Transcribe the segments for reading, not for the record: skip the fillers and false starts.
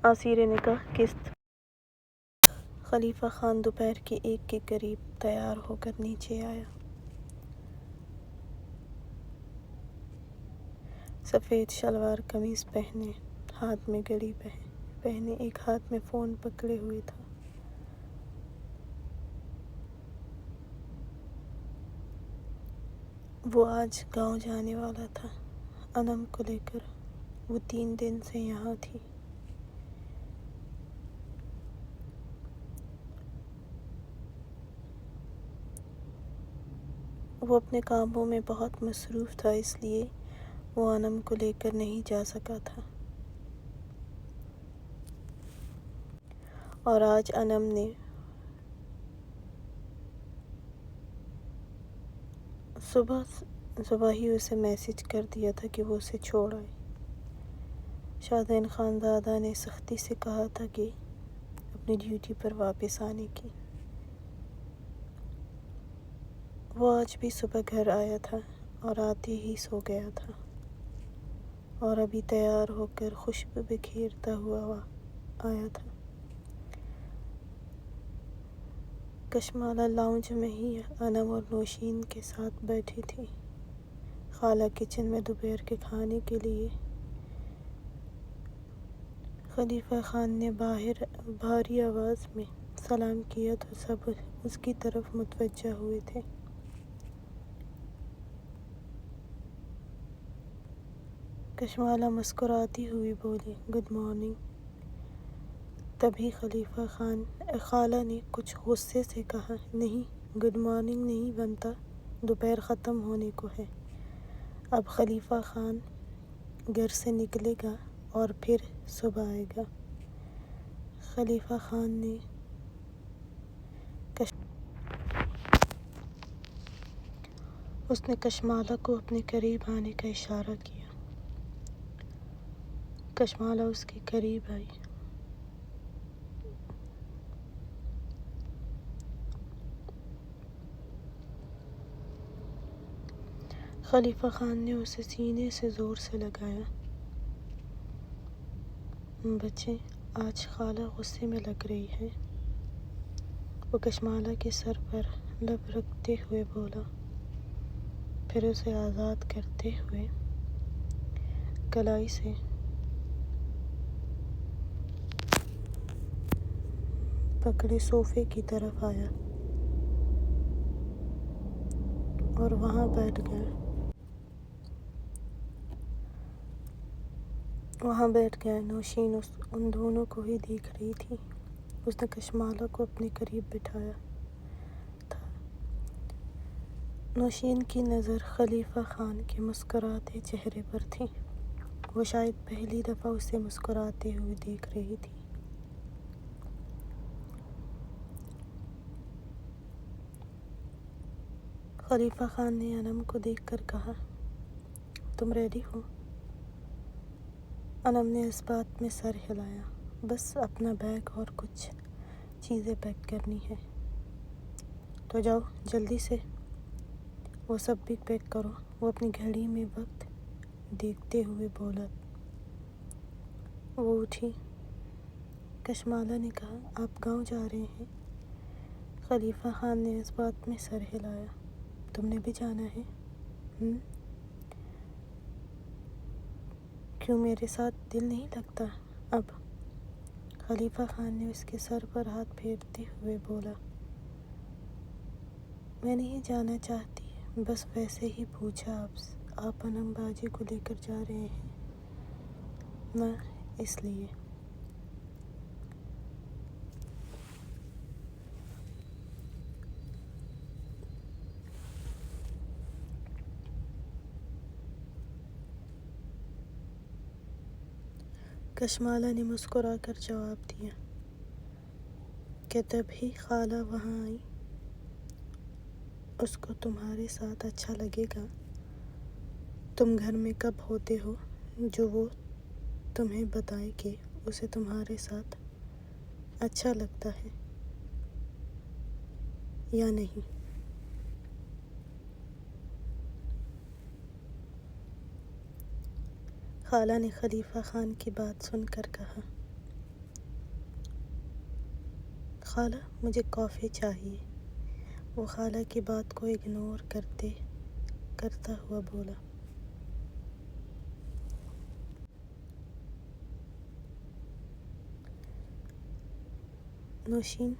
عصیر نکاح قسط۔ خلیفہ خان دوپہر کے 1 کے قریب تیار ہو کر نیچے آیا۔ سفید شلوار قمیض پہنے، ہاتھ میں گھڑی پہنے، ایک ہاتھ میں فون پکڑے ہوئے تھا۔ وہ آج گاؤں جانے والا تھا، انم کو لے کر۔ وہ 3 دن سے یہاں تھی۔ وہ اپنے کاموں میں بہت مصروف تھا، اس لیے وہ انم کو لے کر نہیں جا سکا تھا۔ اور آج انم نے صبح ہی اسے میسج کر دیا تھا کہ وہ اسے چھوڑ آئے۔ شادین خانزادہ نے سختی سے کہا تھا کہ اپنی ڈیوٹی پر واپس آنے کی۔ وہ آج بھی صبح گھر آیا تھا اور آتے ہی سو گیا تھا، اور ابھی تیار ہو کر خوشبو بکھیرتا ہوا آیا تھا۔ کشمالہ لاؤنج میں ہی انم اور نوشین کے ساتھ بیٹھی تھی۔ خالہ کچن میں دوپہر کے کھانے کے لیے۔ خلیفہ خان نے بھاری آواز میں سلام کیا تو سب اس کی طرف متوجہ ہوئے تھے۔ کشمالہ مسکراتی ہوئی بولی، گڈ مارننگ۔ تبھی خالہ نے کچھ غصے سے کہا، نہیں، گڈ مارننگ نہیں بنتا، دوپہر ختم ہونے کو ہے۔ اب خلیفہ خان گھر سے نکلے گا اور پھر صبح آئے گا۔ خلیفہ خان نے اس نے کشمالہ کو اپنے قریب آنے کا اشارہ کیا۔ کشمالہ اس کے قریب آئی۔ خلیفہ خان نے اسے سینے سے زور سے لگایا۔ بچے، آج خالہ غصے میں لگ رہی ہے۔ وہ کشمالہ کے سر پر لب رکھتے ہوئے بولا، پھر اسے آزاد کرتے ہوئے کلائی سے پکڑے صوفے کی طرف آیا اور وہاں بیٹھ گیا۔ نوشین ان دونوں کو ہی دیکھ رہی تھی۔ اس نے کشمالہ کو اپنے قریب بٹھایا تھا۔ نوشین کی نظر خلیفہ خان کے مسکراتے چہرے پر تھی۔ وہ شاید پہلی دفعہ اسے مسکراتے ہوئے دیکھ رہی تھی۔ خلیفہ خان نے انم کو دیکھ کر کہا، تم ریڈی ہو؟ انم نے اس بات میں سر ہلایا، بس اپنا بیگ اور کچھ چیزیں پیک کرنی ہے۔ تو جاؤ جلدی سے، وہ سب بھی پیک کرو۔ وہ اپنی گھڑی میں وقت دیکھتے ہوئے بولا۔ وہ اٹھی۔ کشمالہ نے کہا، آپ گاؤں جا رہے ہیں؟ خلیفہ خان نے اس بات میں سر ہلایا، تم نے بھی جانا ہے؟ کیوں میرے ساتھ دل نہیں لگتا اب؟ خلیفہ خان نے اس کے سر پر ہاتھ پھیرتے ہوئے بولا، میں نہیں جانا چاہتی، بس ویسے ہی پوچھا آپ انم باجی کو لے کر جا رہے ہیں نا، اس لیے۔ کشمالہ نے مسکرا کر جواب دیا کہ تبھی خالہ وہاں آئی، اس کو تمہارے ساتھ اچھا لگے گا۔ تم گھر میں کب ہوتے ہو جو وہ تمہیں بتائے کہ اسے تمہارے ساتھ اچھا لگتا ہے یا نہیں؟ خالہ نے خلیفہ خان کی بات سن کر کہا، خالہ مجھے کافی چاہیے، وہ خالہ کی بات کو اگنور کرتا ہوا بولا۔ نوشین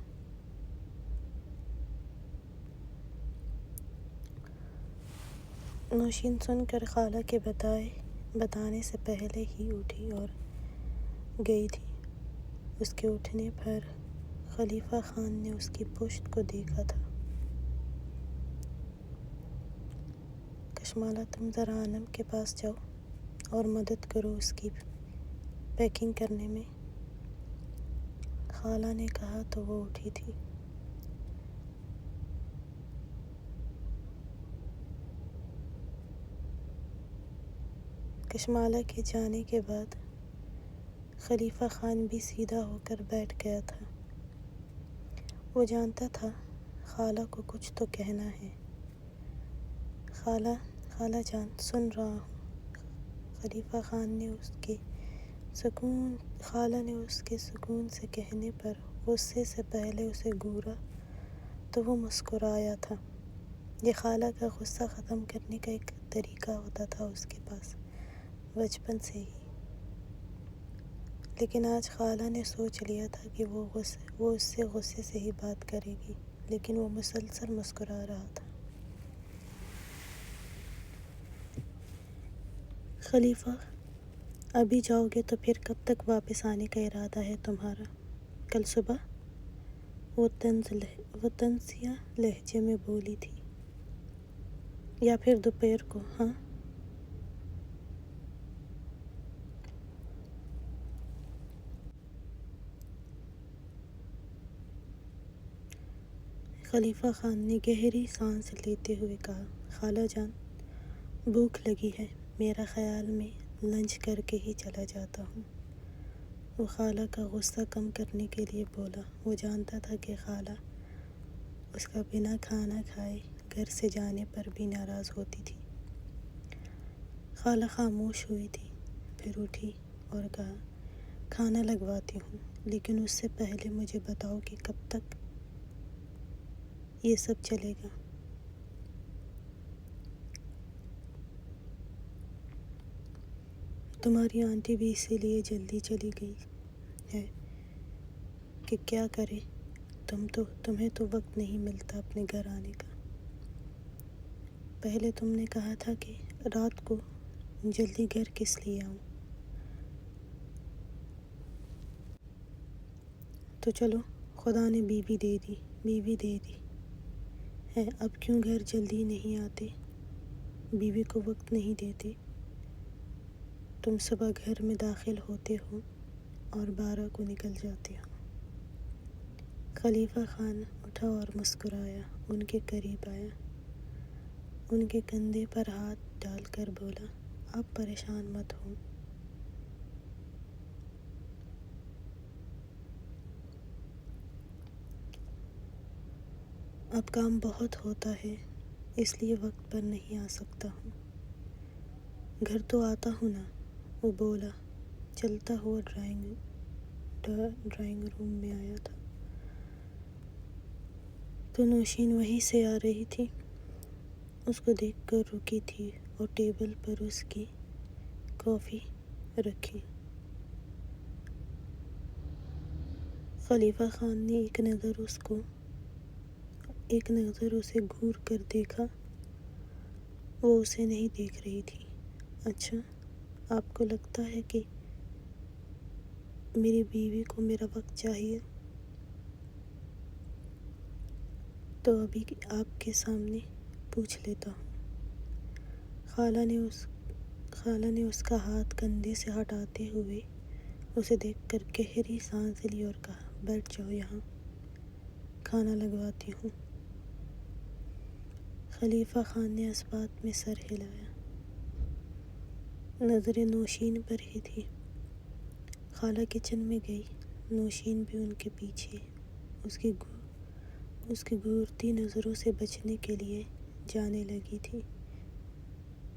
سن کر خالہ کے بتانے سے پہلے ہی اٹھی اور گئی تھی۔ اس کے اٹھنے پر خلیفہ خان نے اس کی پشت کو دیکھا تھا۔ کشمالہ تم ذرا انم کے پاس جاؤ اور مدد کرو اس کی پیکنگ کرنے میں، خالہ نے کہا تو وہ اٹھی تھی۔ کشمالہ کے جانے کے بعد خلیفہ خان بھی سیدھا ہو کر بیٹھ گیا تھا۔ وہ جانتا تھا خالہ کو کچھ تو کہنا ہے۔ خالہ جان سن رہا ہوں۔ خلیفہ خان نے خالہ نے اس کے سکون سے کہنے پر غصے سے پہلے اسے گھورا تو وہ مسکرایا تھا۔ یہ خالہ کا غصہ ختم کرنے کا ایک طریقہ ہوتا تھا اس کے پاس بچپن سے ہی، لیکن آج خالہ نے سوچ لیا تھا کہ وہ اس سے غصے سے ہی بات کرے گی، لیکن وہ مسلسل مسکرا رہا تھا۔ خلیفہ ابھی جاؤ گے تو پھر کب تک واپس آنے کا ارادہ ہے تمہارا؟ کل صبح؟ وہ طنزیہ لہجے میں بولی تھی۔ یا پھر دوپہر کو؟ ہاں خلیفہ خان نے گہری سانس لیتے ہوئے کہا، خالہ جان بھوک لگی ہے، میرا خیال میں لنچ کر کے ہی چلا جاتا ہوں۔ وہ خالہ کا غصہ کم کرنے کے لیے بولا۔ وہ جانتا تھا کہ خالہ اس کا بنا کھانا کھائے گھر سے جانے پر بھی ناراض ہوتی تھی۔ خالہ خاموش ہوئی تھی، پھر اٹھی اور کہا، کھانا لگواتی ہوں، لیکن اس سے پہلے مجھے بتاؤ کہ کب تک یہ سب چلے گا؟ تمہاری آنٹی بھی اسی لیے جلدی چلی گئی ہے کہ کیا کرے، تمہیں تو وقت نہیں ملتا اپنے گھر آنے کا۔ پہلے تم نے کہا تھا کہ رات کو جلدی گھر کس لیے آؤں؟ تو چلو خدا نے بیوی دے دی ہے، اب کیوں گھر جلدی نہیں آتے؟ بیوی کو وقت نہیں دیتے؟ تم صبح گھر میں داخل ہوتے ہو اور 12 کو نکل جاتے ہو۔ خلیفہ خان اٹھا اور مسکرایا، ان کے قریب آیا، ان کے کندھے پر ہاتھ ڈال کر بولا، آپ پریشان مت ہو۔ اب کام بہت ہوتا ہے، اس لیے وقت پر نہیں آ سکتا ہوں۔ گھر تو آتا ہوں نا، وہ بولا چلتا ہوا ڈرائنگ روم میں آیا تھا تو نوشین وہیں سے آ رہی تھی، اس کو دیکھ کر رکی تھی اور ٹیبل پر اس کی کافی رکھی۔ خلیفہ خان نے ایک نظر اسے گھور کر دیکھا، وہ اسے نہیں دیکھ رہی تھی۔ اچھا، آپ کو لگتا ہے کہ میری بیوی کو میرا وقت چاہیے؟ تو ابھی آپ کے سامنے پوچھ لیتا ہوں۔ خالہ نے اس کا ہاتھ کندھے سے ہٹاتے ہوئے اسے دیکھ کر گہری سانس لی اور کہا، بیٹھ جاؤ یہاں، کھانا لگواتی ہوں۔ خلیفہ خان نے اس بات میں سر ہلایا، نظریں نوشین پر ہی تھی۔ خالہ کچن میں گئی، نوشین بھی ان کے پیچھے، اس کی گھورتی نظروں سے بچنے کے لیے جانے لگی تھی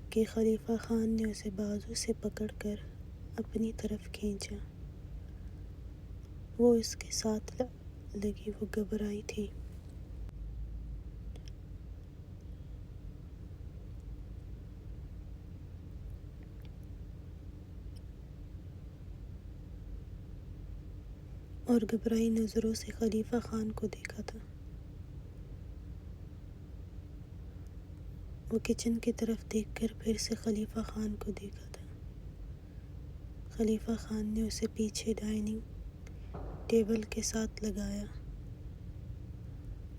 کہ خلیفہ خان نے اسے بازو سے پکڑ کر اپنی طرف کھینچا۔ وہ اس کے ساتھ لگی وہ گھبرائی تھی۔ اور گھبرائی نظروں سے خلیفہ خان کو دیکھا تھا۔ وہ کچن کی طرف دیکھ کر پھر سے خلیفہ خان کو دیکھا تھا۔ خلیفہ خان نے اسے پیچھے ڈائننگ ٹیبل کے ساتھ لگایا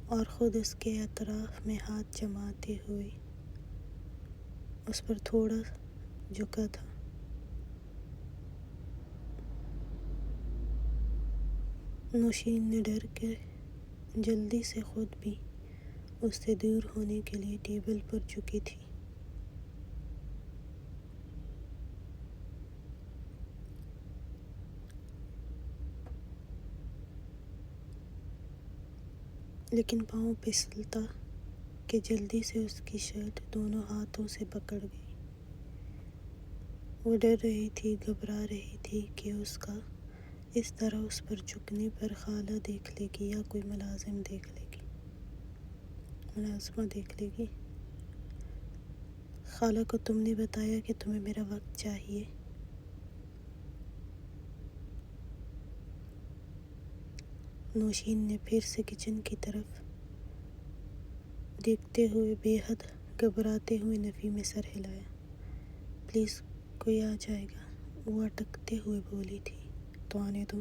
اور خود اس کے اطراف میں ہاتھ جماتے ہوئے اس پر تھوڑا جھکا تھا۔ نوشین نے ڈر کے جلدی سے خود بھی اس سے دور ہونے کے لیے ٹیبل پر جھکی تھی۔ لیکن پاؤں پھسلتا کہ جلدی سے اس کی شرٹ دونوں ہاتھوں سے پکڑ گئی۔ وہ ڈر رہی تھی، گھبرا رہی تھی کہ اس کا اس طرح اس پر جھکنے پر خالہ دیکھ لے گی یا کوئی ملازمہ دیکھ لے گی۔ خالہ کو تم نے بتایا کہ تمہیں میرا وقت چاہیے؟ نوشین نے پھر سے کچن کی طرف دیکھتے ہوئے بے حد گھبراتے ہوئے نفی میں سر ہلایا۔ پلیز کوئی آ جائے گا، وہ اٹکتے ہوئے بولی تھی۔ تو آنے دو۔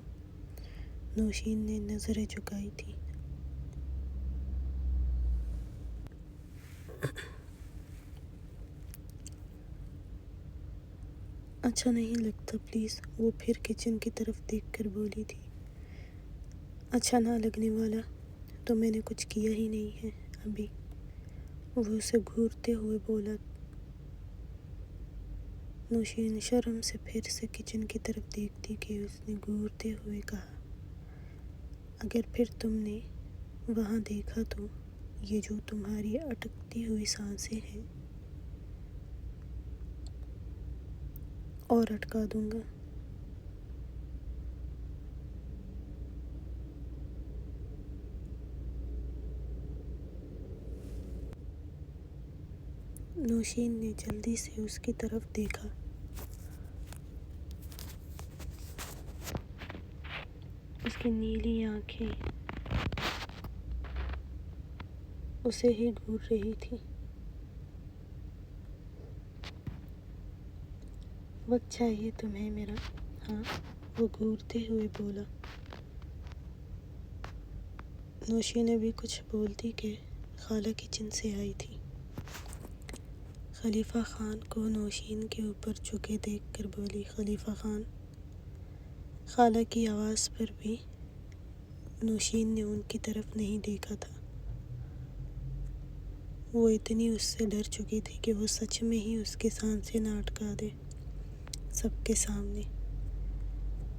نوشین نے نظریں جھکائی تھی۔ اچھا نہیں لگتا پلیز، وہ پھر کچن کی طرف دیکھ کر بولی تھی۔ اچھا نہ لگنے والا تو میں نے کچھ کیا ہی نہیں ہے ابھی، وہ اسے گھورتے ہوئے بولا۔ نوشین شرم سے پھر سے کچن کی طرف دیکھتی کہ اس نے گھورتے ہوئے کہا، اگر پھر تم نے وہاں دیکھا تو یہ جو تمہاری اٹکتی ہوئی سانسیں ہیں اور اٹکا دوں گا۔ نوشین نے جلدی سے اس کی طرف دیکھا۔ اس کی نیلی آنکھیں اسے ہی گھور رہی تھی۔ وقت چاہیے تمہیں میرا؟ ہاں، وہ گھورتے ہوئے بولا۔ نوشین ابھی کچھ بولتی کہ خالہ کچن سے آئی تھی۔ خلیفہ خان کو نوشین کے اوپر جھکے دیکھ کر بولی، خلیفہ خان۔ خالہ کی آواز پر بھی نوشین نے ان کی طرف نہیں دیکھا تھا۔ وہ اتنی اس سے ڈر چکی تھی کہ وہ سچ میں ہی اس کی سانسیں نہ اٹکا دے سب کے سامنے۔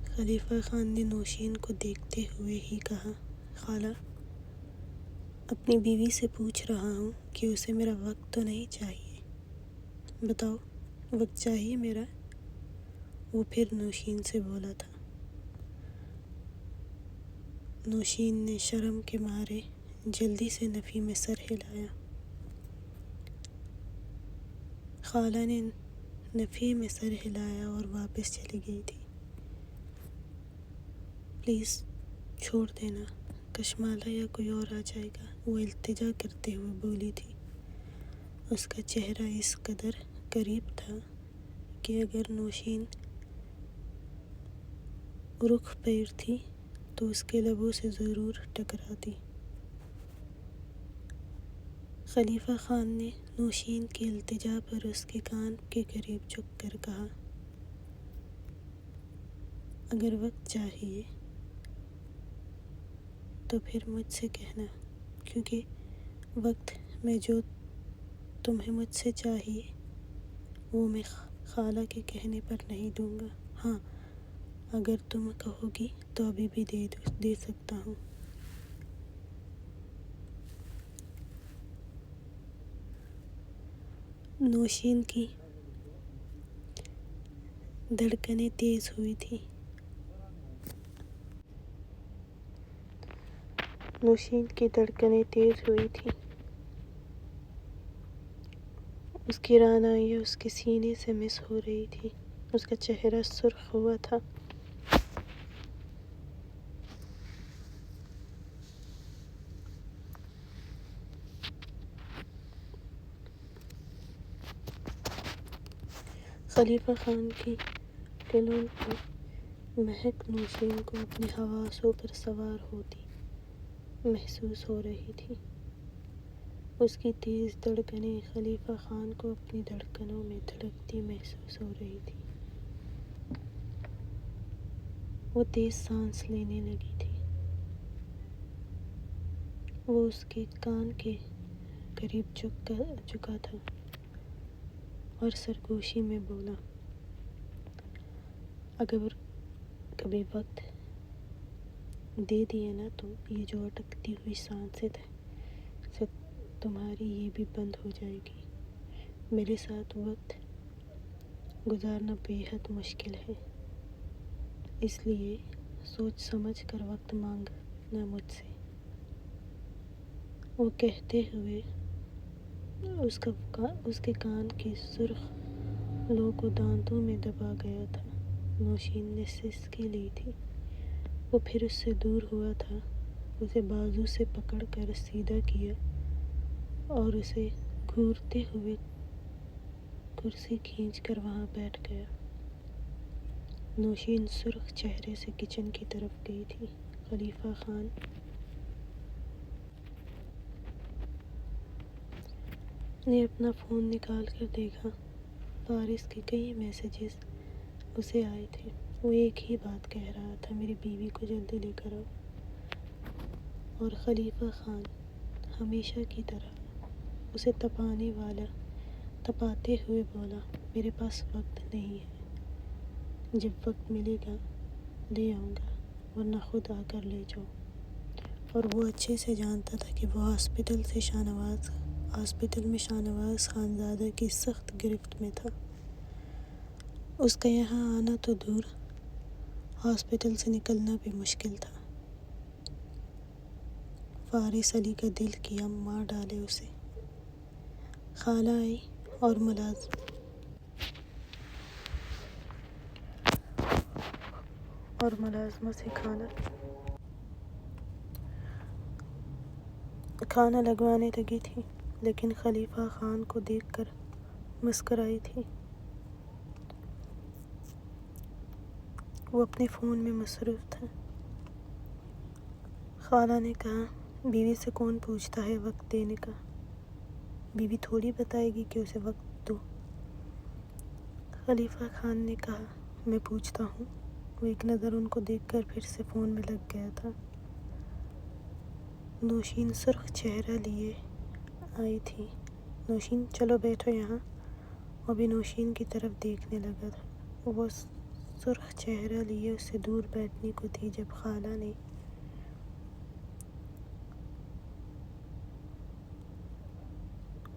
خلیفہ خان نے نوشین کو دیکھتے ہوئے ہی کہا، خالہ، اپنی بیوی سے پوچھ رہا ہوں کہ اسے میرا وقت تو نہیں چاہیے؟ بتاؤ، وقت چاہیے میرا؟ وہ پھر نوشین سے بولا تھا۔ نوشین نے شرم کے مارے جلدی سے نفی میں سر ہلایا۔ خالہ نے نفی میں سر ہلایا اور واپس چلی گئی تھی۔ پلیز چھوڑ دینا، کشمالہ یا کوئی اور آ جائے گا، وہ التجا کرتے ہوئے بولی تھی۔ اس کا چہرہ اس قدر قریب تھا کہ اگر نوشین رخ پھیرتی تو اس کے لبوں سے ضرور ٹکراتی۔ خلیفہ خان نے نوشین کی التجا پر اس کے کان کے قریب جھک کر کہا، اگر وقت چاہیے تو پھر مجھ سے کہنا، کیونکہ وقت میں جو تمہیں مجھ سے چاہیے وہ میں خالہ کے کہنے پر نہیں دوں گا۔ ہاں، اگر تم کہو گی تو ابھی بھی دے سکتا ہوں۔ نوشین کی دھڑکنیں تیز ہوئی تھی۔ نوشین کی دھڑکنیں تیز ہوئی تھیں۔ اس کی رعنائیاں اس کے سینے سے مس ہو رہی تھی۔ اس کا چہرہ سرخ ہوا تھا۔ خلیفہ خان کی کلون کی مہک نوشین کو اپنے حواسوں پر سوار ہوتی محسوس ہو رہی تھی۔ اس کی تیز دھڑکنیں خلیفہ خان کو اپنی دھڑکنوں میں دھڑکتی محسوس ہو رہی تھی۔ وہ تیز سانس لینے لگی تھی۔ وہ اس کے کان کے قریب جھکا تھا اور سرگوشی میں بولا، اگر کبھی وقت دے دیے نا تو یہ جو اٹکتی ہوئی سانسیں سے تمہاری یہ بھی بند ہو جائے گی۔ میرے ساتھ وقت گزارنا بے حد مشکل ہے، اس لیے سوچ سمجھ کر وقت مانگنا مجھ سے۔ وہ کہتے ہوئے اس کے کان کی سرخ لو کو دانتوں میں دبا گیا تھا۔ نوشین نے سسکی لی تھی۔ وہ پھر اس سے دور ہوا تھا، اسے بازو سے پکڑ کر سیدھا کیا اور اسے گھورتے ہوئے کرسی کھینچ کر وہاں بیٹھ گیا۔ نوشین سرخ چہرے سے کچن کی طرف گئی تھی۔ خلیفہ خان نے اپنا فون نکال کر دیکھا۔ فارس کے کئی میسیجز اسے آئے تھے۔ وہ ایک ہی بات کہہ رہا تھا، میری بیوی کو جلدی لے کر آؤ۔ اور خلیفہ خان ہمیشہ کی طرح اسے تپاتے ہوئے بولا، میرے پاس وقت نہیں ہے، جب وقت ملے گا لے آؤں گا، ورنہ خود آ کر لے جاؤ۔ اور وہ اچھے سے جانتا تھا کہ وہ ہاسپٹل میں شاہنواز خانزادہ کی سخت گرفت میں تھا۔ اس کا یہاں آنا تو دور، ہاسپٹل سے نکلنا بھی مشکل تھا۔ فارس علی کا دل کیا مار ڈالے اسے۔ خالہ آئی اور ملازمہ سے کھانا لگوانے لگی تھی، لیکن خلیفہ خان کو دیکھ کر مسکرائی تھی۔ وہ اپنے فون میں مصروف تھا۔ خالہ نے کہا، بیوی سے کون پوچھتا ہے وقت دینے کا؟ بیوی تھوڑی بتائے گی کہ اسے وقت دو۔ خلیفہ خان نے کہا، میں پوچھتا ہوں۔ وہ ایک نظر ان کو دیکھ کر پھر سے فون میں لگ گیا تھا۔ نوشین سرخ چہرہ لیے آئی تھی۔ نوشین چلو بیٹھو یہاں۔ وہ بھی نوشین کی طرف دیکھنے لگا تھا۔ وہ سرخ چہرہ لیے اس سے دور بیٹھنے کو تھی جب خالہ نے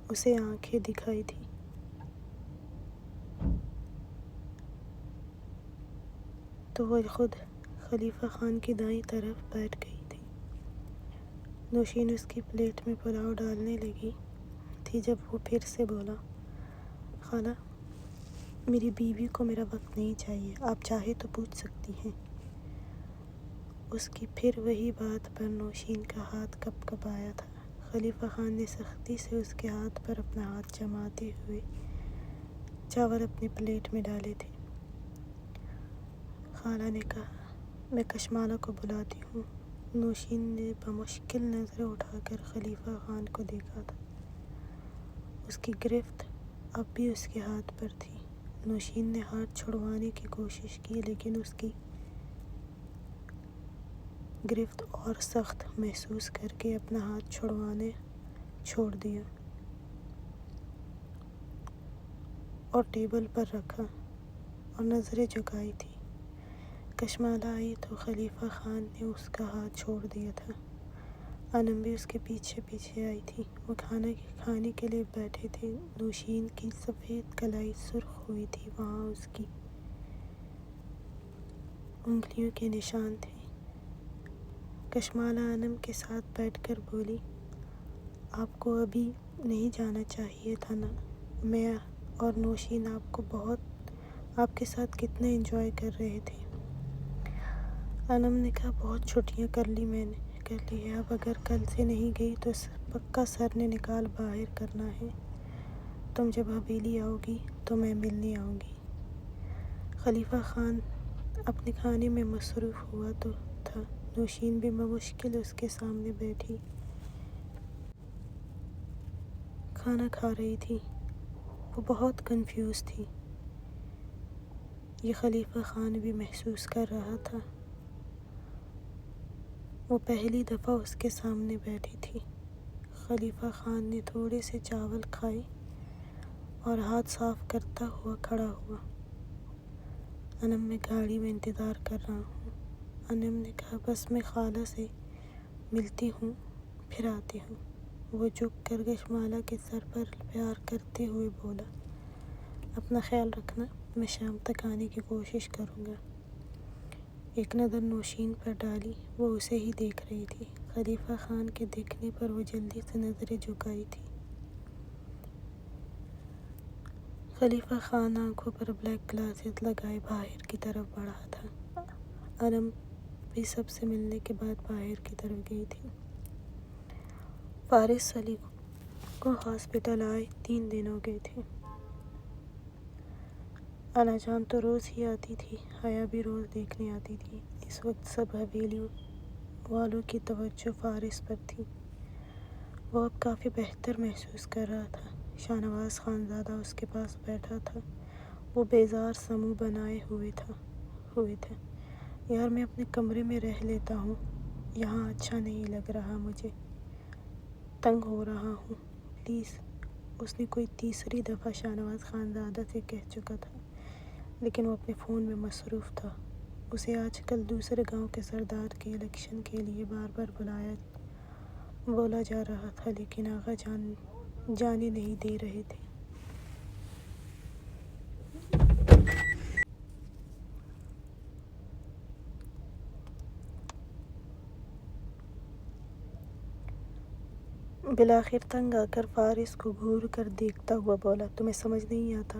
اسے آنکھیں دکھائی تھی۔ تو وہ خود خلیفہ خان کی دائیں طرف بیٹھ گئی تھی۔ نوشین اس کی پلیٹ میں پلاؤ ڈالنے لگی تھی جب وہ پھر سے بولا، خالہ، میری بیوی کو میرا وقت نہیں چاہیے، آپ چاہے تو پوچھ سکتی ہیں۔ اس کی پھر وہی بات پر نوشین کا ہاتھ کپ کپ آیا تھا۔ خلیفہ خان نے سختی سے اس کے ہاتھ پر اپنا ہاتھ جماتے ہوئے چاول اپنی پلیٹ میں ڈالے تھے۔ خالہ نے کہا، میں کشمالہ کو بلاتی ہوں۔ نوشین نے بمشکل نظریں اٹھا کر خلیفہ خان کو دیکھا تھا۔ اس کی گرفت اب بھی اس کے ہاتھ پر تھی۔ نوشین نے ہاتھ چھڑوانے کی کوشش کی، لیکن اس کی گرفت اور سخت محسوس کر کے اپنا ہاتھ چھوڑ دیا اور ٹیبل پر رکھا اور نظریں جھکائی تھی۔ کشمالہ آئی تو خلیفہ خان نے اس کا ہاتھ چھوڑ دیا تھا۔ انم بھی اس کے پیچھے پیچھے آئی تھی۔ وہ کھانے کے لیے بیٹھے تھے۔ نوشین کی سفید کلائی سرخ ہوئی تھی، وہاں اس کی انگلیوں کے نشان تھے۔ کشمالہ انم کے ساتھ بیٹھ کر بولی، آپ کو ابھی نہیں جانا چاہیے تھا نا، میں اور نوشین آپ کے ساتھ کتنا انجوائے کر رہے تھے۔ انم نے کہا، بہت چھٹیاں کر لی ہے، اب اگر کل سے نہیں گئی تو پکا سر نے نکال باہر کرنا ہے۔ تم جب حویلی آؤ گی تو میں ملنے آؤں گی۔ خلیفہ خان اپنے کھانے میں مصروف ہوا تو تھا، نوشین بھی بمشکل اس کے سامنے بیٹھی کھانا کھا رہی تھی۔ وہ بہت کنفیوز تھی۔ یہ خلیفہ خان بھی محسوس کر رہا تھا۔ وہ پہلی دفعہ اس کے سامنے بیٹھی تھی۔ خلیفہ خان نے تھوڑے سے چاول کھائے اور ہاتھ صاف کرتا ہوا کھڑا ہوا۔ انم، میں گاڑی میں انتظار کر رہا ہوں۔ انم نے کہا، بس میں خالہ سے ملتی ہوں پھر آتی ہوں۔ وہ جھک کر کشمالہ کے سر پر پیار کرتے ہوئے بولا، اپنا خیال رکھنا، میں شام تک آنے کی کوشش کروں گا۔ ایک نظر نوشین پر ڈالی، وہ اسے ہی دیکھ رہی تھی۔ خلیفہ خان کے دیکھنے پر وہ جلدی سے نظریں جھکائی تھی۔ خلیفہ خان آنکھوں پر بلیک گلاسز لگائے باہر کی طرف بڑھا تھا۔ انم بھی سب سے ملنے کے بعد باہر کی طرف گئی تھی۔ فارس علی کو ہاسپٹل آئے 3 دن ہو گئے تھے۔ انا جان تو روز ہی آتی تھی، حیا بھی روز دیکھنے آتی تھی۔ اس وقت سب حویلی والوں کی توجہ فارس پر تھی۔ وہ اب کافی بہتر محسوس کر رہا تھا۔ شاہ نواز خانزادہ اس کے پاس بیٹھا تھا۔ وہ بیزار سا منہ بنائے ہوئے تھا۔ یار، میں اپنے کمرے میں رہ لیتا ہوں، یہاں اچھا نہیں لگ رہا، مجھے تنگ ہو رہا ہوں، پلیز۔ اس نے کوئی تیسری دفعہ شاہ نواز خانزادہ سے کہہ چکا تھا، لیکن وہ اپنے فون میں مصروف تھا۔ اسے آج کل دوسرے گاؤں کے سردار کے الیکشن کے لیے بار بار بولا جا رہا تھا، لیکن آغا جان جانے نہیں دے رہے تھے۔ بالآخر تنگ آ کر فارس کو گھور کر دیکھتا ہوا بولا، تمہیں سمجھ نہیں آتا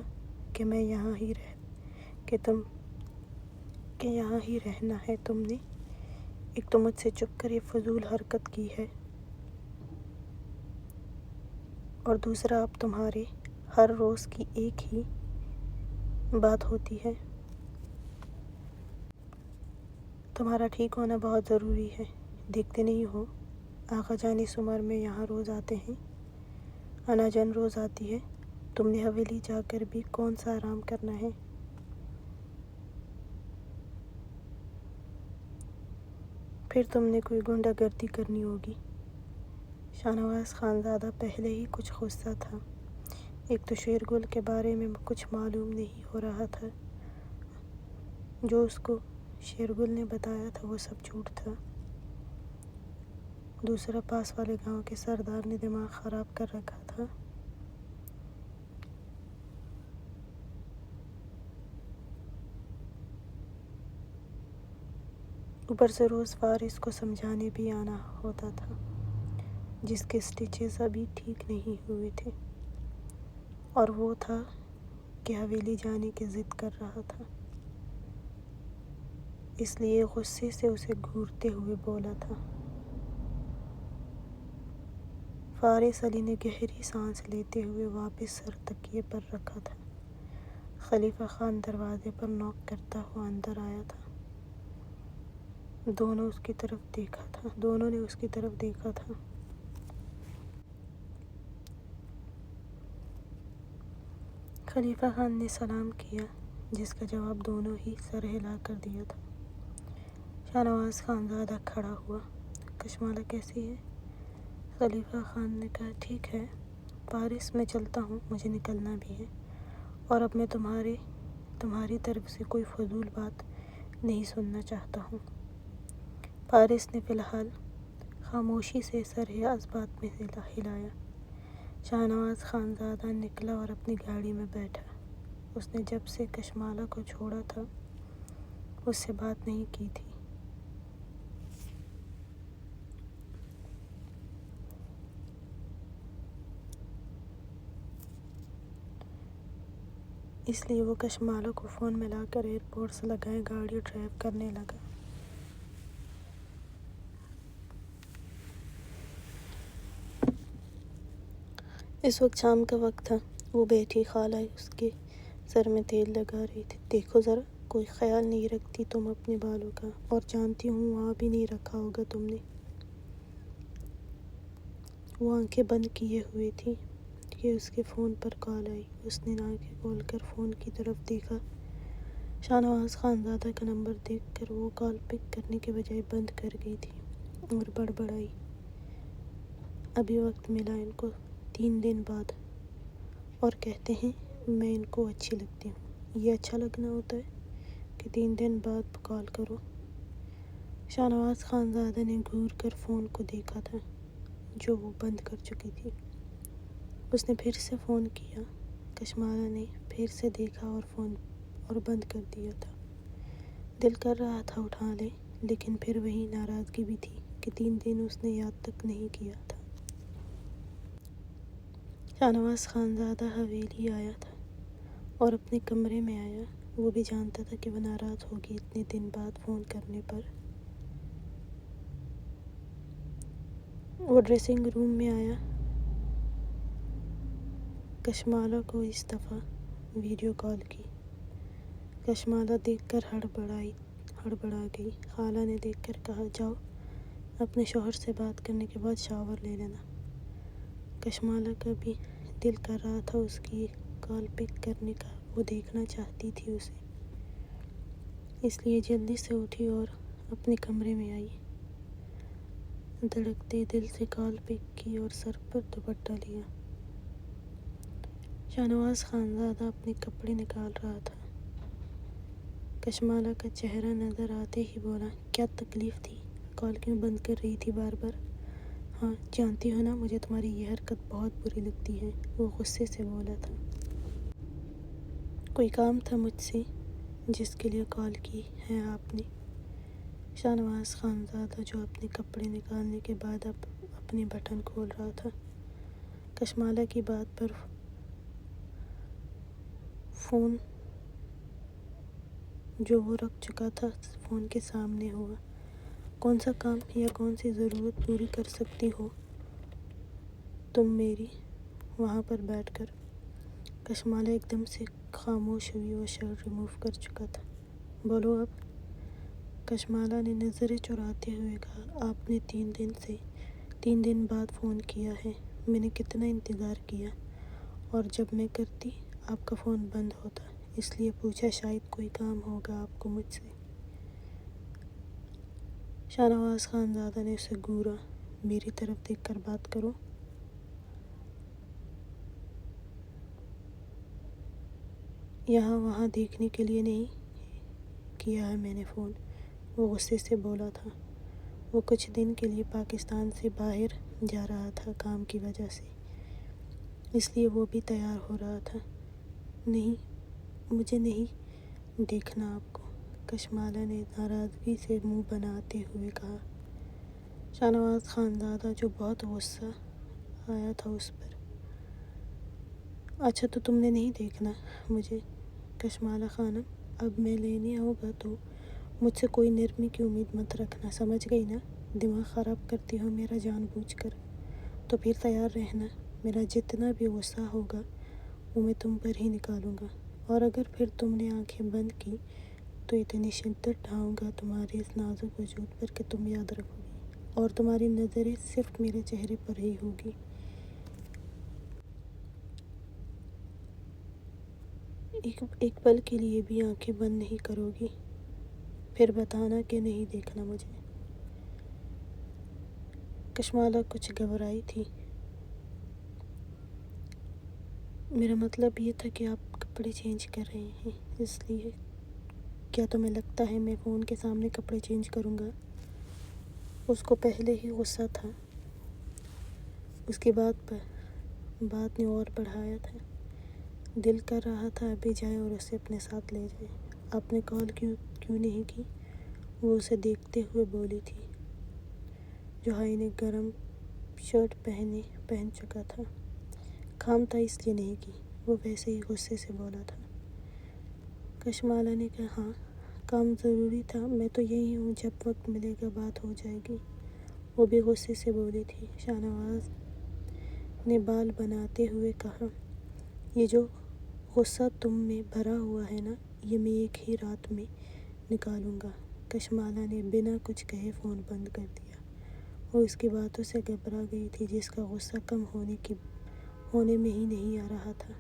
کہ یہاں ہی رہنا ہے تم نے؟ ایک تو مجھ سے چھپ کر یہ فضول حرکت کی ہے، اور دوسرا اب تمہارے ہر روز کی ایک ہی بات ہوتی ہے، تمہارا ٹھیک ہونا بہت ضروری ہے۔ دیکھتے نہیں ہو آقا جان اس عمر میں یہاں روز آتے ہیں، انا جان روز آتی ہے، تم نے حویلی جا کر بھی کون سا آرام کرنا ہے؟ پھر تم نے کوئی غنڈہ گردی کرنی ہوگی۔ شاہ نواز خانزادہ پہلے ہی کچھ غصہ تھا۔ ایک تو شیرگل کے بارے میں کچھ معلوم نہیں ہو رہا تھا، جو اس کو شیرگل نے بتایا تھا وہ سب جھوٹ تھا۔ دوسرا، پاس والے گاؤں کے سردار نے دماغ خراب کر رکھا تھا۔ اوپر سے روز فارس کو سمجھانے بھی آنا ہوتا تھا، جس کے سٹیچز ابھی ٹھیک نہیں ہوئے تھے، اور وہ تھا کہ حویلی جانے کی ضد کر رہا تھا، اس لیے غصے سے اسے گھورتے ہوئے بولا تھا۔ فارس علی نے گہری سانس لیتے ہوئے واپس سر تکیے پر رکھا تھا۔ خلیفہ خان دروازے پر نوک کرتا ہوا اندر آیا تھا۔ دونوں نے اس کی طرف دیکھا تھا۔ خلیفہ خان نے سلام کیا، جس کا جواب دونوں ہی سر ہلا کر دیا تھا۔ شاہ نواز خانزادہ کھڑا ہوا، کشمالہ کیسی ہے؟ خلیفہ خان نے کہا، ٹھیک ہے فارس، میں چلتا ہوں، مجھے نکلنا بھی ہے، اور اب میں تمہاری طرف سے کوئی فضول بات نہیں سننا چاہتا ہوں۔ فارس نے فی الحال خاموشی سے سر اس بات میں ہلایا۔ شاہ نواز خانزادہ نکلا اور اپنی گاڑی میں بیٹھا۔ اس نے جب سے کشمالہ کو چھوڑا تھا اس سے بات نہیں کی تھی۔ اس لیے وہ کشمالہ کو فون ملا کر ایئرپورٹ سے لگائے گاڑی ڈرائیو کرنے لگا۔ اس وقت شام کا وقت تھا۔ وہ بیٹھی خالہ اس کے سر میں تیل لگا رہی تھی۔ دیکھو ذرا، کوئی خیال نہیں رکھتی تم اپنے بالوں کا، اور جانتی ہوں وہاں بھی نہیں رکھا ہوگا تم نے۔ وہ آنکھیں بند کیے ہوئے تھی کہ اس کے فون پر کال آئی۔ اس نے آنکھیں کھول کر فون کی طرف دیکھا۔ شاہنواز خانزادہ کا نمبر دیکھ کر وہ کال پک کرنے کے بجائے بند کر گئی تھی اور بڑبڑائی، ابھی وقت ملا ان کو 3 دن بعد، اور کہتے ہیں میں ان کو اچھی لگتی ہوں۔ یہ اچھا لگنا ہوتا ہے کہ 3 دن بعد کال کرو؟ شاہنواز خانزادہ نے گھور کر فون کو دیکھا تھا جو وہ بند کر چکی تھی۔ اس نے پھر سے فون کیا۔ کشمالہ نے پھر سے دیکھا اور بند کر دیا تھا۔ دل کر رہا تھا اٹھا لے، لیکن پھر وہی ناراضگی بھی تھی کہ 3 دن اس نے یاد تک نہیں کیا تھا۔ شاہنواز خانزادہ حویلی آیا تھا اور اپنے کمرے میں آیا۔ وہ بھی جانتا تھا کہ وہ ناراض ہوگی اتنے دن بعد فون کرنے پر۔ وہ ڈریسنگ روم میں آیا۔ کشمالہ کو اس دفعہ ویڈیو کال کی۔ کشمالہ دیکھ کر ہڑبڑا گئی۔ خالہ نے دیکھ کر کہا، جاؤ اپنے شوہر سے بات کرنے کے بعد شاور لے لینا۔ کشمالہ کا بھی دل کر رہا تھا اس کی کال پک کرنے کا، وہ دیکھنا چاہتی تھی اسے، اس لیے جلدی سے اٹھی اور اپنے کمرے میں آئی۔ دھڑکتے دل سے کال پک کی اور سر پر دوپٹہ لیا۔ شاہنواز خانزادہ اپنے کپڑے نکال رہا تھا۔ کشمالہ کا چہرہ نظر آتے ہی بولا، کیا تکلیف تھی؟ کال کیوں بند کر رہی تھی بار بار؟ ہاں جانتی ہو نا، مجھے تمہاری یہ حرکت بہت بری لگتی ہے، وہ غصے سے بولا تھا۔ کوئی کام تھا مجھ سے جس کے لیے کال کی ہے آپ نے؟ شاہنواز خانزادہ جو اپنے کپڑے نکالنے کے بعد اب اپنے بٹن کھول رہا تھا۔ کشمالہ کی بات پر فون جو وہ رکھ چکا تھا فون کے سامنے ہوا۔ کون سا کام یا کون سی ضرورت پوری کر سکتی ہو تم میری وہاں پر بیٹھ کر؟ کشمالہ ایک دم سے خاموش ہوئی، وہ شرٹ ریموو کر چکا تھا۔ بولو اب۔ کشمالہ نے نظریں چراتے ہوئے کہا، آپ نے 3 دن بعد فون کیا ہے، میں نے کتنا انتظار کیا، اور جب میں کرتی آپ کا فون بند ہوتا، اس لیے پوچھا شاید کوئی کام ہوگا آپ کو مجھ سے۔ شاہنواز خانزادہ نے اسے گھورا، میری طرف دیکھ کر بات کرو۔ یہاں وہاں دیکھنے کے لیے نہیں کیا ہے میں نے فون، وہ غصے سے بولا تھا۔ وہ کچھ دن کے لیے پاکستان سے باہر جا رہا تھا کام کی وجہ سے، اس لیے وہ بھی تیار ہو رہا تھا۔ نہیں، مجھے نہیں دیکھنا آپ کو، کشمالہ نے ناراضگی سے منہ بناتے ہوئے کہا۔ شاہنواز خانزادہ جو بہت غصہ آیا تھا اس پر، اچھا تو تم نے نہیں دیکھنا مجھے؟ کشمالہ خانم، اب میں لینے آؤں گا تو مجھ سے کوئی نرمی کی امید مت رکھنا، سمجھ گئی نا؟ دماغ خراب کرتی ہو میرا جان بوجھ کر، تو پھر تیار رہنا، میرا جتنا بھی غصہ ہوگا وہ میں تم پر ہی نکالوں گا، اور اگر پھر تم نے آنکھیں بند کی تو اتنی شدت ڈھاؤں گا تمہارے اس نازک وجود پر کہ تم یاد رکھو گی، اور تمہاری نظریں صرف میرے چہرے پر ہی ہوگی۔ ایک پل کے لیے بھی آنکھیں بند نہیں کرو گی، پھر بتانا کہ نہیں دیکھنا مجھے۔ کشمالہ کچھ گھبرائی تھی۔ میرا مطلب یہ تھا کہ آپ کپڑے چینج کر رہے ہیں، اس لیے کیا تمہیں لگتا ہے میں فون کے سامنے کپڑے چینج کروں گا؟ اس کو پہلے ہی غصہ تھا، اس کی بات نے اور بڑھایا تھا۔ دل کر رہا تھا ابھی جائے اور اسے اپنے ساتھ لے جائے۔ آپ نے کال کیوں نہیں کی؟ وہ اسے دیکھتے ہوئے بولی تھی جو ہائی نیک گرم شرٹ پہن چکا تھا۔ کام تھا اس لیے نہیں کی، وہ ویسے ہی غصے سے بولا تھا۔ کشمالہ نے کہا ہاں، کام ضروری تھا، میں تو یہی ہوں، جب وقت ملے گا بات ہو جائے گی، وہ بھی غصے سے بولی تھی۔ شاہنواز نے بال بناتے ہوئے کہا، یہ جو غصہ تم میں بھرا ہوا ہے نا، یہ میں ایک ہی رات میں نکالوں گا۔ کشمالہ نے بنا کچھ کہے فون بند کر دیا۔ وہ اس کی باتوں سے گھبرا گئی تھی، جس کا غصہ کم ہونے میں ہی نہیں آ رہا تھا۔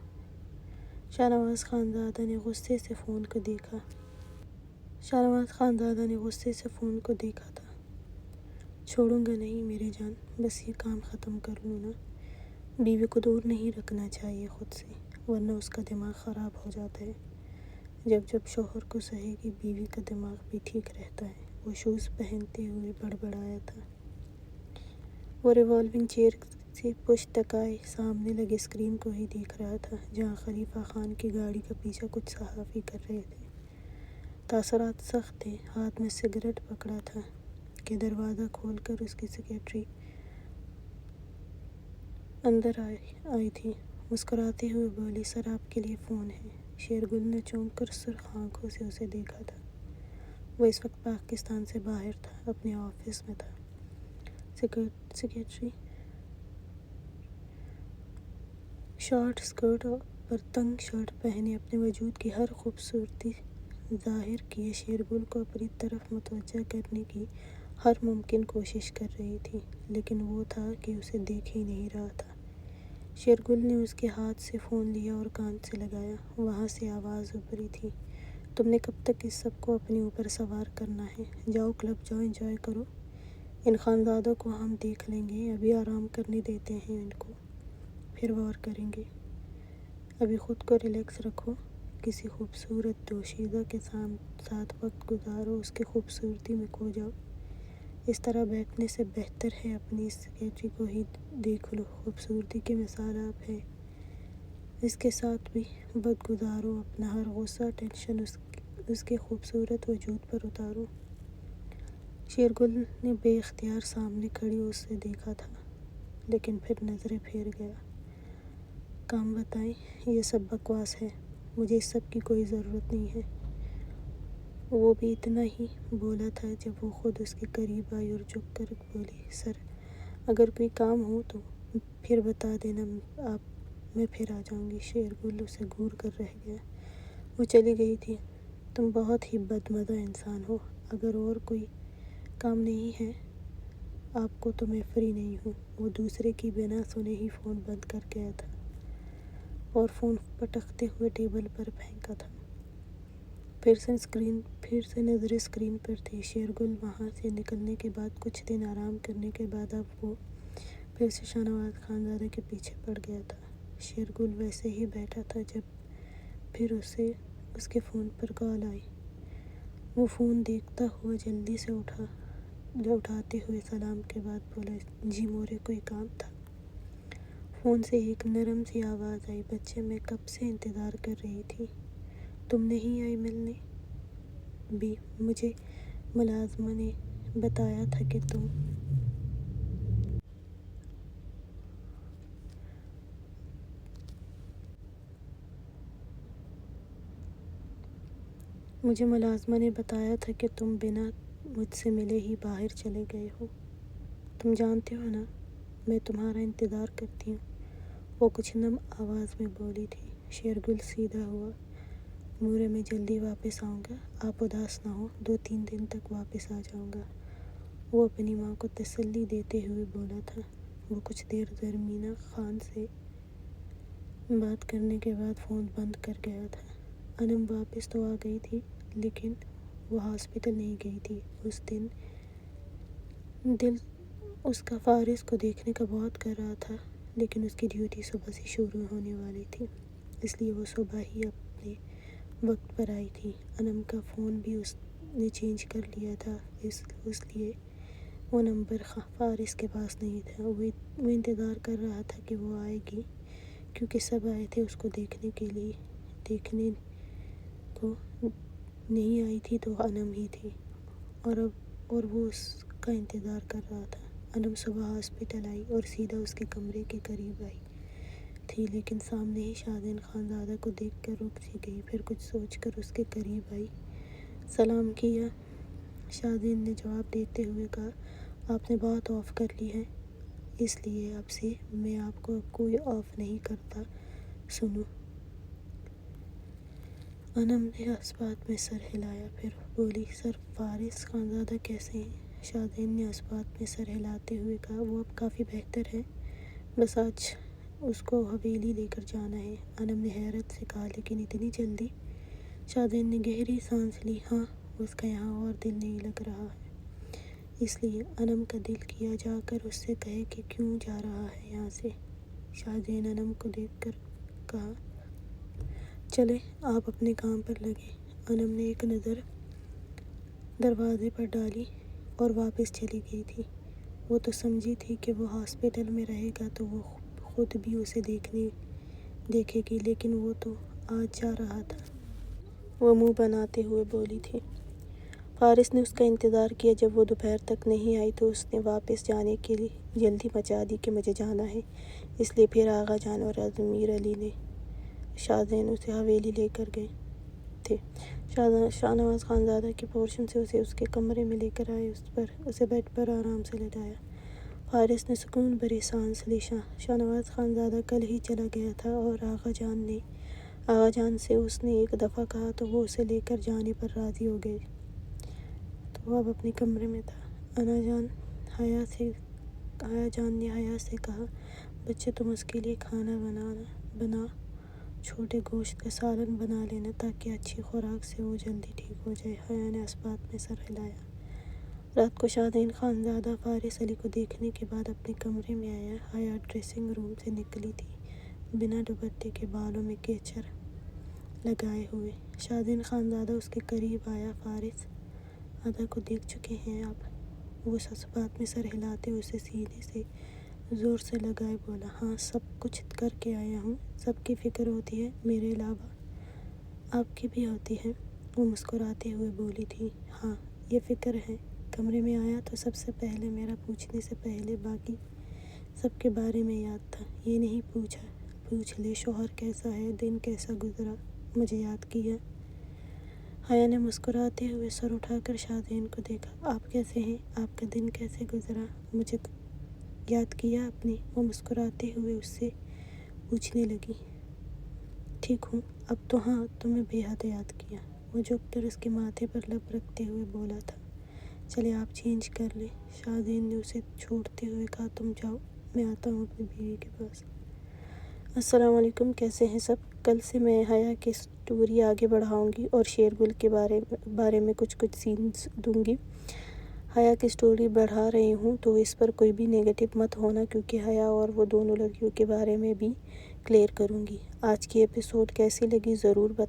شاہنواز خانزادہ نے غصے سے فون کو دیکھا تھا۔ چھوڑوں گا نہیں میری جان، بس یہ کام ختم کر لوں نا۔ بیوی کو دور نہیں رکھنا چاہیے خود سے، ورنہ اس کا دماغ خراب ہو جاتا ہے۔ جب شوہر کو سہے گی، بیوی کا دماغ بھی ٹھیک رہتا ہے۔ وہ شوز پہنتے ہوئے بڑبڑایا تھا۔ وہ ریوالونگ چیئر سے پشت ٹکائے سامنے لگے اسکرین کو ہی دیکھ رہا تھا، جہاں خلیفہ خان کی گاڑی کا پیچھا کچھ صحافی کر رہے تھے۔ تاثرات سخت تھے۔ ہاتھ میں سگریٹ پکڑا تھا کہ دروازہ کھول کر اس کی سیکریٹری اندر آئی تھی۔ مسکراتے ہوئے بولی، سر آپ کے لیے فون ہے۔ شیرگل نے چونک کر سرخ آنکھوں سے اسے دیکھا تھا۔ وہ اس وقت پاکستان سے باہر تھا، اپنے آفس میں تھا۔ سیکریٹری شارٹ اسکرٹ پر تنگ شرٹ پہنے اپنے وجود کی ہر خوبصورتی ظاہر کیے شیرگل کو اپنی طرف متوجہ کرنے کی ہر ممکن کوشش کر رہی تھی، لیکن وہ تھا کہ اسے دیکھ ہی نہیں رہا تھا۔ شیرگل نے اس کے ہاتھ سے فون لیا اور کان سے لگایا۔ وہاں سے آواز ابھری تھی، تم نے کب تک اس سب کو اپنے اوپر سوار کرنا ہے؟ جاؤ کلب جاؤ، انجوائے کرو۔ ان خانزادوں کو ہم دیکھ لیں گے، ابھی آرام کرنے دیتے ہیں ان کو، پھر وار کریں گے۔ ابھی خود کو ریلیکس رکھو، کسی خوبصورت دوشیزہ کے ساتھ وقت گزارو، اس کی خوبصورتی میں کھو جاؤ۔ اس طرح بیٹھنے سے بہتر ہے اپنی اس سیکریٹری کو ہی دیکھ لو، خوبصورتی کی مثال آپ ہے۔ اس کے ساتھ بھی وقت گزارو، اپنا ہر غصہ ٹینشن اس کے خوبصورت وجود پر اتارو۔ شیرگل نے بے اختیار سامنے کھڑی اس سے دیکھا تھا، لیکن پھر نظریں پھیر گیا۔ کام بتائیں، یہ سب بکواس ہے، مجھے اس سب کی کوئی ضرورت نہیں ہے۔ وہ بھی اتنا ہی بولا تھا جب وہ خود اس کے قریب آئی اور جھک کر بولی، سر اگر کوئی کام ہو تو پھر بتا دینا، میں پھر آ جاؤں گی۔ شیرگل اسے گھور کر رہ گیا۔ وہ چلی گئی تھی۔ تم بہت ہی بدمزہ انسان ہو، اگر اور کوئی کام نہیں ہے آپ کو تو میں فری نہیں ہوں۔ وہ دوسرے کی بنا سنے ہی فون بند کر گیا تھا اور فون پٹکتے ہوئے ٹیبل پر پھینکا تھا۔ پھر سے نظریں اسکرین پر تھی۔ شیرگل وہاں سے نکلنے کے بعد کچھ دن آرام کرنے کے بعد اب وہ پھر سے شاہنواز خانزادہ کے پیچھے پڑ گیا تھا۔ شیرگل ویسے ہی بیٹھا تھا جب پھر اسے اس کے فون پر کال آئی۔ وہ فون دیکھتا ہوا جلدی سے اٹھاتے ہوئے سلام کے بعد بولا، جی مورے کوئی کام تھا؟ فون سے ایک نرم سی آواز آئی، بچے میں کب سے انتظار کر رہی تھی، تم نہیں آئی ملنے بھی، مجھے ملازمہ نے بتایا تھا کہ تم بنا مجھ سے ملے ہی باہر چلے گئے ہو۔ تم جانتے ہو نا میں تمہارا انتظار کرتی ہوں، وہ کچھ نم آواز میں بولی تھی۔ شیرگل سیدھا ہوا، مورے میں جلدی واپس آؤں گا، آپ اداس نہ ہو، 2-3 دن تک واپس آ جاؤں گا، وہ اپنی ماں کو تسلی دیتے ہوئے بولا تھا۔ وہ کچھ دیر زرمینا خان سے بات کرنے کے بعد فون بند کر گیا تھا۔ انم واپس تو آ گئی تھی، لیکن وہ ہاسپٹل نہیں گئی تھی۔ اس دن دل اس کا فارس کو دیکھنے کا بہت کر رہا تھا، لیکن اس کی ڈیوٹی صبح سے شروع ہونے والی تھی، اس لیے وہ صبح ہی اپنے وقت پر آئی تھی۔ انم کا فون بھی اس نے چینج کر لیا تھا، اس لیے وہ نمبر فارس کے پاس نہیں تھا۔ وہ انتظار کر رہا تھا کہ وہ آئے گی، کیونکہ سب آئے تھے اس کو دیکھنے کو نہیں آئی تھی تو انم ہی تھی، اور وہ اس کا انتظار کر رہا تھا۔ انم صبح ہاسپٹل آئی اور سیدھا اس کے کمرے کے قریب آئی۔ تھی، لیکن سامنے ہی شادین خانزادہ کو دیکھ کر رک سی گئی، پھر کچھ سوچ کر اس کے قریب آئی، سلام کیا۔ شادین نے جواب دیتے ہوئے کہا، آپ نے بات آف کر لی ہے، اس لیے اب سے میں آپ کو کوئی آف نہیں کرتا، سنو۔ انم نے اس بات میں سر ہلایا، پھر بولی، سر فارس خانزادہ کیسے ہیں؟ شادین نے اس بات میں سر ہلاتے ہوئے کہا، وہ اب کافی بہتر ہے، بس آج اس کو حویلی لے کر جانا ہے۔ انم نے حیرت سے کہا، لیکن اتنی جلدی؟ شادین نے گہری سانس لی، ہاں، اس کا یہاں اور دل نہیں لگ رہا ہے، اس لیے انم کا دل کیا جا کر اس سے کہے کہ کیوں جا رہا ہے یہاں سے۔ شادین انم کو دیکھ کر کہا، چلے آپ اپنے کام پر لگیں۔ انم نے ایک نظر دروازے پر ڈالی اور واپس چلی گئی تھی۔ وہ تو سمجھی تھی کہ وہ ہاسپٹل میں رہے گا تو وہ خود بھی اسے دیکھے گی، لیکن وہ تو آج جا رہا تھا۔ وہ منہ بناتے ہوئے بولی تھی۔ فارس نے اس کا انتظار کیا، جب وہ دوپہر تک نہیں آئی تو اس نے واپس جانے کے لیے جلدی مچا دی کہ مجھے جانا ہے، اس لیے پھر آغا جان اور امیر علی نے شادین اسے حویلی لے کر گئے تھے۔ شاہنواز خانزادہ کے پورشن سے اسے اس کے کمرے میں لے کر آئے، اسے بیڈ پر آرام سے لٹایا۔ فارس نے سکون بھری سانس لی۔ شاہنواز خانزادہ کل ہی چلا گیا تھا اور آغا جان سے اس نے ایک دفعہ کہا تو وہ اسے لے کر جانے پر راضی ہو گئے، تو وہ اب اپنے کمرے میں تھا۔ حیا جان نے حیا سے کہا، بچے تم اس کے لیے کھانا بنا چھوٹے گوشت کا سالن بنا لینا تاکہ اچھی خوراک سے وہ جلدی ٹھیک ہو جائے۔ حیا نے اس بات میں سر ہلایا۔ رات کو شادین خانزادہ فارس علی کو دیکھنے کے بعد اپنے کمرے میں آیا۔ حیا ڈریسنگ روم سے نکلی تھی، بنا دوپٹے کے، بالوں میں کیچڑ لگائے ہوئے۔ شادین خانزادہ اس کے قریب آیا، فارس آدھا کو دیکھ چکے ہیں آپ؟ وہ اس بات میں سر ہلاتے ہوئے اسے سینے سے زور سے لگائے بولا، ہاں، سب کچھ کر کے آیا ہوں، سب کی فکر ہوتی ہے، میرے علاوہ آپ کی بھی ہوتی ہے۔ وہ مسکراتے ہوئے بولی تھی، ہاں، یہ فکر ہے۔ کمرے میں آیا تو سب سے پہلے میرا پوچھنے سے پہلے باقی سب کے بارے میں یاد تھا، یہ نہیں پوچھ لے شوہر کیسا ہے، دن کیسا گزرا، مجھے یاد کیا۔ حیا نے مسکراتے ہوئے سر اٹھا کر شادین کو دیکھا، آپ کیسے ہیں، آپ کا دن کیسے گزرا، مجھے یاد کیا آپ نے؟ وہ مسکراتے ہوئے اس سے پوچھنے لگی، ٹھیک ہوں اب تو؟ ہاں، تمہیں بے حد یاد کیا، وہ جھک کر اس کے ماتھے پر لب رکھتے ہوئے بولا تھا۔ چلے آپ چینج کر لیں۔ شادین نے اسے چھوڑتے ہوئے کہا، تم جاؤ، میں آتا ہوں اپنی بیوی کے پاس۔ السلام علیکم، کیسے ہیں سب؟ کل سے میں حیا کی سٹوری آگے بڑھاؤں گی اور شیرگل کے بارے میں کچھ سینز دوں گی۔ حیا کی سٹوری بڑھا رہی ہوں تو اس پر کوئی بھی نیگیٹو مت ہونا، کیونکہ حیا اور وہ دونوں لڑکیوں کے بارے میں بھی کلیئر کروں گی۔ آج کی ایپیسوڈ کیسی لگی ضرور بتائیں۔